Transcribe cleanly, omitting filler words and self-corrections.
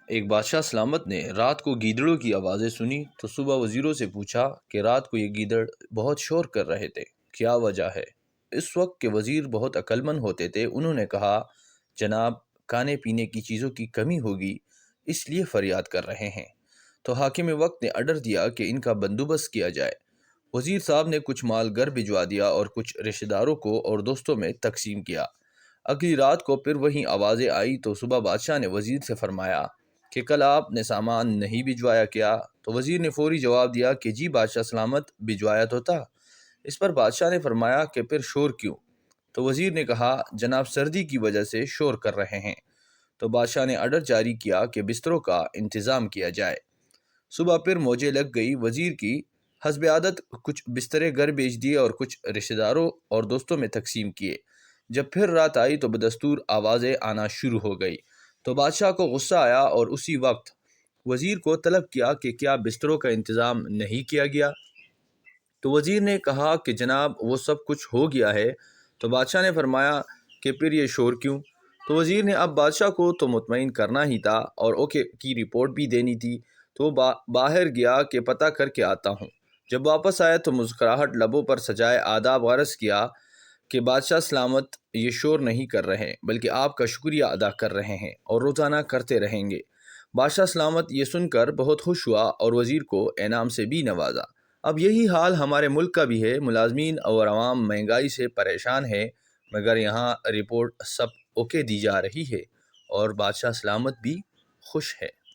ایک بادشاہ سلامت نے رات کو گیدڑوں کی آوازیں سنی تو صبح وزیروں سے پوچھا کہ رات کو یہ گیدڑ بہت شور کر رہے تھے، کیا وجہ ہے؟ اس وقت کے وزیر بہت عقل مند ہوتے تھے، انہوں نے کہا، جناب، کھانے پینے کی چیزوں کی کمی ہوگی، اس لیے فریاد کر رہے ہیں۔ تو حاکم وقت نے آرڈر دیا کہ ان کا بندوبست کیا جائے۔ وزیر صاحب نے کچھ مال گھر بھجوا دیا اور کچھ رشتہ داروں کو اور دوستوں میں تقسیم کیا۔ اگلی رات کو پھر وہی آوازیں آئی تو صبح بادشاہ نے وزیر سے فرمایا کہ کل آپ نے سامان نہیں بھجوایا کیا؟ تو وزیر نے فوری جواب دیا کہ جی بادشاہ سلامت، بھجوایا تو تھا۔ اس پر بادشاہ نے فرمایا کہ پھر شور کیوں؟ تو وزیر نے کہا، جناب سردی کی وجہ سے شور کر رہے ہیں۔ تو بادشاہ نے آرڈر جاری کیا کہ بستروں کا انتظام کیا جائے۔ صبح پھر موجیں لگ گئی، وزیر کی حسب عادت کچھ بسترے گھر بھیج دیے اور کچھ رشتہ داروں اور دوستوں میں تقسیم کیے۔ جب پھر رات آئی تو بدستور آوازیں آنا شروع ہو گئی۔ تو بادشاہ کو غصہ آیا اور اسی وقت وزیر کو طلب کیا کہ کیا بستروں کا انتظام نہیں کیا گیا؟ تو وزیر نے کہا کہ جناب وہ سب کچھ ہو گیا ہے۔ تو بادشاہ نے فرمایا کہ پھر یہ شور کیوں؟ تو وزیر نے اب بادشاہ کو تو مطمئن کرنا ہی تھا اور اوکے کی رپورٹ بھی دینی تھی، تو باہر گیا کہ پتہ کر کے آتا ہوں۔ جب واپس آیا تو مسکراہٹ لبوں پر سجائے آداب عرض کیا کہ بادشاہ سلامت، یہ شور نہیں کر رہے بلکہ آپ کا شکریہ ادا کر رہے ہیں اور روزانہ کرتے رہیں گے۔ بادشاہ سلامت یہ سن کر بہت خوش ہوا اور وزیر کو انعام سے بھی نوازا۔ اب یہی حال ہمارے ملک کا بھی ہے، ملازمین اور عوام مہنگائی سے پریشان ہے، مگر یہاں رپورٹ سب اوکے دی جا رہی ہے اور بادشاہ سلامت بھی خوش ہے۔